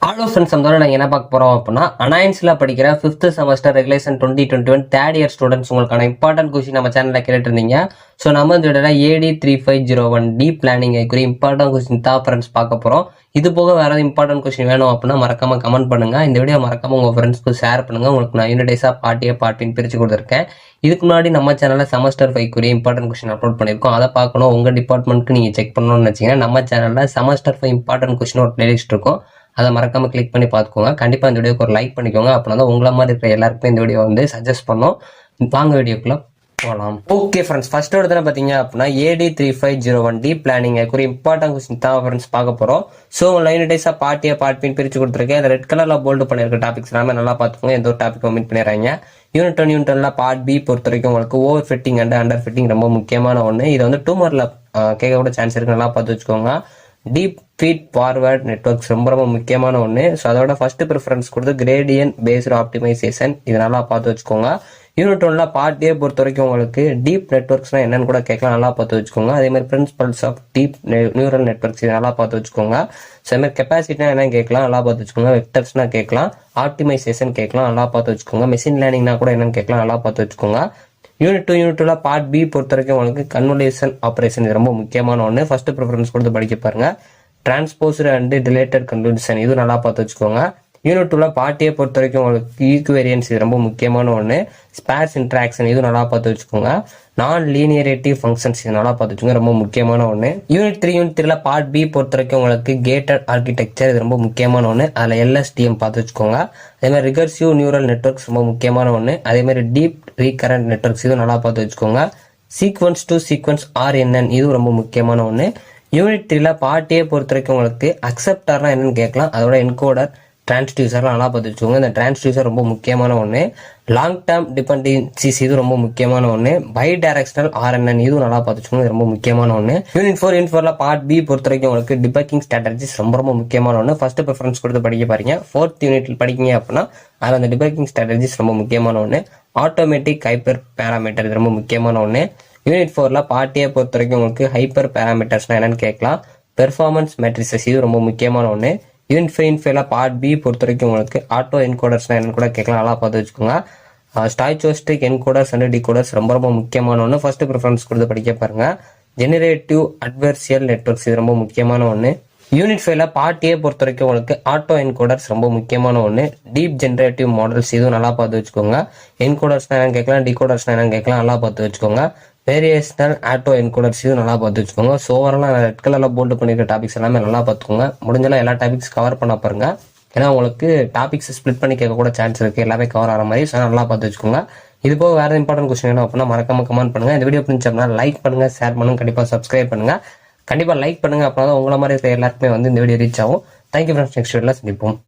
Hello friends, நம்ம நாங்கள் என்ன பார்க்க போகிறோம் அப்படின்னா அனாயன்ஸில் படிக்கிற 5th semester regulation 2021 third year students உங்களுக்கான இம்பார்ட்டன்ட் கொஸ்டின் நம்ம சேனலில் கேட்டுருந்தீங்க. ஸோ நம்ம இந்த AD3501 டீப் பிளானிங் குறி இம்பார்ட்டன்ட் கொஸ்டின் தான் ஃப்ரெண்ட்ஸ் பார்க்க போகிறோம். இது போக வேறு ஏதாவது இம்பார்ட்டன்ட் கொஸ்டின் வேணும் அப்படின்னா மறக்காமல் கமெண்ட் பண்ணுங்கள். இந்த வீடியோ மறக்காமல் உங்கள் ஃப்ரெண்ட்ஸ்க்கு ஷேர் பண்ணுங்கள். உங்களுக்கு நான் யூனிடைஸாக பார்ட்டின்னு பிரித்து கொடுத்துருக்கேன். இதுக்கு முன்னாடி நம்ம சேனலில் செமஸ்டர் 5 குறி இம்பார்ட்டன்ட் கொஸ்டின் அப்லோட் பண்ணியிருக்கோம். அதை பார்க்கணும், உங்கள் டிபார்ட்மெண்ட்டுக்கு நீங்கள் செக் பண்ணணும்னு நினச்சிங்கன்னா நம்ம சேனலில் செமஸ்டர் 5 இம்பார்ட்டன்ட் கொஸ்டின் ஒரு பிளேலிஸ்ட் இருக்கும். அதை மறக்காம கிளிக் பண்ணி பார்த்துக்கோங்க. கண்டிப்பாக இந்த வீடியோக்கு ஒரு லைக் பண்ணிக்கோங்க. அப்படின்னா தான் உங்களை மாதிரி இருக்கிற எல்லாருக்குமே இந்த வீடியோ வந்து சஜஸ்ட் பண்ணோம். வாங்க வீடியோக்குள்ள போகலாம். ஓகே ஃப்ரெண்ட்ஸ், ஃபர்ஸ்ட் எடுத்து பார்த்தீங்க அப்படின்னா AD3501 டீப் பிளானிங் குறி இம்பார்ட்டன்ட் கொஸ்டின் தான் ஃப்ரெண்ட்ஸ் பார்க்க போகிறோம். ஸோ லைனிடைஸாக பார்ட்டின்னு பிரித்து கொடுத்துருக்கேன். அந்த ரெட் கலரில் போல்டு பண்ணியிருக்க டாபிக்ஸ் எல்லாமே நல்லா பார்த்துக்கோங்க. எந்த ஒரு டாபிக் ஒமிட் பண்ணிடுறாங்க. யூனிட் 1 பார்ட் பி பொறுத்த வரைக்கும் உங்களுக்கு over fitting and under fitting ரொம்ப முக்கியமான ஒன்று. இதை வந்து 2 மார்க்ல கேட்க கூட சான்ஸ் இருக்கு. நல்லா பார்த்து வச்சுக்கோங்க. டீப் ஃபீட் ஃபார்வர்ட் நெட்வொர்க்ஸ் ரொம்ப முக்கியமான ஒன்று. ஸோ அதோட ஃபர்ஸ்ட் ப்ரிஃபரன்ஸ் கொடுத்து கிரேடியன்ட் பேஸ்டு ஆப்டிமைசேஷன், இது நல்லா பார்த்து வச்சுக்கோங்க. யூனிட் 1 பார்ட் ஏ பொறுத்த வரைக்கும் உங்களுக்கு டீப் நெட்வொர்க்ஸ்னா என்னன்னு கூட கேட்கலாம், நல்லா பார்த்து வச்சுக்கோங்க. அதே மாதிரி principles of deep neural networks, இது நல்லா பார்த்து வச்சுக்கோங்க. ஸோ அதே மாதிரி கெப்பாசிட்டினா என்னன்னு கேட்கலாம், நல்லா பார்த்து வச்சுக்கோங்க. வெக்டர்ஸ்னா கேட்கலாம், ஆப்டிமைசேஷன் கேட்கலாம், நல்லா பார்த்து வச்சுக்கோங்க. மெஷின் லேர்னிங்னா கூட என்னன்னு கேட்கலாம், நல்லா பார்த்து வச்சுக்கோங்க. யூனிட் 2 பார்ட் பி பொறுத்த வரைக்கும் உங்களுக்கு கன்வல்யூஷன் ஆப்ரேஷன், இது ரொம்ப முக்கியமான ஒன்று. ஃபர்ஸ்ட் ப்ரிஃபரன்ஸ் கொடுத்து படிக்க பாருங்க. டிரான்ஸ்போஸ்டு அண்ட் ரிலேட்டட் கன்வல்யூஷன், இது நல்லா பார்த்து வச்சுக்கோங்க. யூனிட் 2 பார்ட் ஏ பொறுத்த வரைக்கும் உங்களுக்கு ஈக்குவேரியன்ஸ், இது ரொம்ப முக்கியமான ஒன்று. ஸ்பேர்ஸ் இன்ட்ராக்ஷன், இது நல்லா பார்த்து வச்சுக்கோங்க. நான் லீனியரிட்டி ஃபங்க்ஷன்ஸ், இது நல்லா பார்த்து வச்சுக்கோங்க, ரொம்ப முக்கியமான ஒன்று. யூனிட் 3 பார்ட் பி பொறுத்த வரைக்கும் உங்களுக்கு கேட்டட் ஆர்கிடெக்சர், இது ரொம்ப முக்கியமான ஒன்று. அதில் LSTM பார்த்து வச்சுக்கோங்க. அதே மாதிரி ரிகர்சிவ் நியூரல் நெட்வொர்க்ஸ் ரொம்ப முக்கியமான ஒன்று. அதே மாதிரி டீப் ரீகரண்ட் நெட்வொர்க்ஸ், இது நல்லா பார்த்து வச்சுக்கோங்க. சீக்வன்ஸ் டு சீக்வன்ஸ் RNN, இது ரொம்ப முக்கியமான ஒன்று. யூனிட் 3 பார்ட் ஏ பொறுத்த வரைக்கும் உங்களுக்கு அக்செப்டர்னா என்னன்னு கேட்கலாம். அதோட என்கோடர் டிரான்ஸ்டியூசர்லாம் நல்லா பார்த்து வச்சுக்கோங்க. இந்த டிரான்ஸ்டியூசர் ரொம்ப முக்கியமான ஒன்று. லாங் டேர்ம் டிபெண்டன்சிஸ், இது ரொம்ப முக்கியமான ஒன்று. பை டைரக்ஷனல் RNN, இதுவும் நல்லா பார்த்து வச்சுக்கோங்க, இது ரொம்ப முக்கியமான ஒன்று. யூனிட் 4 பார்ட் பி பொறுத்த வரைக்கும் உங்களுக்கு டிபக்கிங் ஸ்ட்ராட்டஜிஸ் ரொம்ப முக்கியமான ஒன்று. ஃபர்ஸ்ட் ப்ரிஃபரன்ஸ் கொடுத்து படிக்க பாருங்க. 4th யூனிட்ல படிக்கீங்க அப்படின்னா அதில் அந்த டிபக்கிங் ஸ்ட்ராட்டஜிஸ் ரொம்ப முக்கியமான ஒன்று. ஆட்டோமேட்டிக் ஹைப்பர் பேராமீட்டர், இது ரொம்ப முக்கியமான ஒன்று. யூனிட் 4 பார்ட் ஏ பொறுத்த வரைக்கும் உங்களுக்கு ஹைப்பர் பேராமீட்டர்ஸ்னா என்னன்னு கேட்கலாம். பெர்ஃபார்மன்ஸ் மேட்ரிசஸ், இது ரொம்ப முக்கியமான ஒன்று. யூனிட் 5 பார்ட் பி பொறுத்த வரைக்கும் உங்களுக்கு ஆட்டோ என்கோடர்ஸ்னா என்னன்னு கூட கேட்கலாம், நல்லா பார்த்து வச்சுக்கோங்க. ஸ்டாய்சோஸ்டிக் என்கோடர்ஸ் அண்ட் டிகோடர்ஸ் ரொம்ப முக்கியமான ஒன்று. ஃபர்ஸ்ட் ப்ரிஃபரன்ஸ் கொடுத்து படிக்க பாருங்க. ஜெனரேட்டிவ் அட்வர்சியல் நெட்வொர்க்ஸ், இது ரொம்ப முக்கியமான ஒன்று. யூனிட் 5 பார்ட் ஏ பொறுத்த வரைக்கும் உங்களுக்கு ஆட்டோ என்கோடர்ஸ் ரொம்ப முக்கியமான ஒன்று. டீப் ஜெனரேட்டிவ் மாடல்ஸ், இதுவும் நல்லா பார்த்து வச்சுக்கோங்க. என்கோடர்ஸ்னா என்னன்னு கேட்கலாம், டிகோடர்ஸ்னா என்னன்னு கேட்கலாம், நல்லா பார்த்து வச்சுக்கோங்க. வேரியேஷனல் ஆட்டோ என்கோடர்ஸ், இது நல்லா பார்த்து வச்சுக்கோங்க. ஸோ ஓவராலாக ரெட் கலரில் போல்டு பண்ணியிருக்க டாபிக்ஸ் எல்லாமே நல்லா பார்த்துக்கோங்க. முடிஞ்சலாம் எல்லா டாபிக்ஸ் கவர் பண்ண பாருங்க. ஏன்னா உங்களுக்கு டாபிக்ஸ் ஸ்பிளிட் பண்ணி கேட்க கூட சான்ஸ் இருக்கு, எல்லாமே கவர் ஆகிற மாதிரி. ஸோ நல்லா பார்த்து வச்சுக்கோங்க. இது போக வேறு இம்பார்ட்டன்ட் கொஸ்டின் வேணும் அப்படின்னா மறக்காம கமெண்ட் பண்ணுங்க. இந்த வீடியோ பிடிச்சோம்னா லைக் பண்ணுங்க, ஷேர் பண்ணுங்க, கண்டிப்பாக சப்ஸ்கிரைப் பண்ணுங்க. கண்டிப்பாக லைக் பண்ணுங்க, அப்படின்னா உங்களை மாதிரி இருக்கிற எல்லாருக்குமே வந்து இந்த வீடியோ ரீச் ஆகும். தேங்க்யூ ஃப்ரெண்ட்ஸ், நெக்ஸ்ட் வீடியோவில் சந்திப்போம்.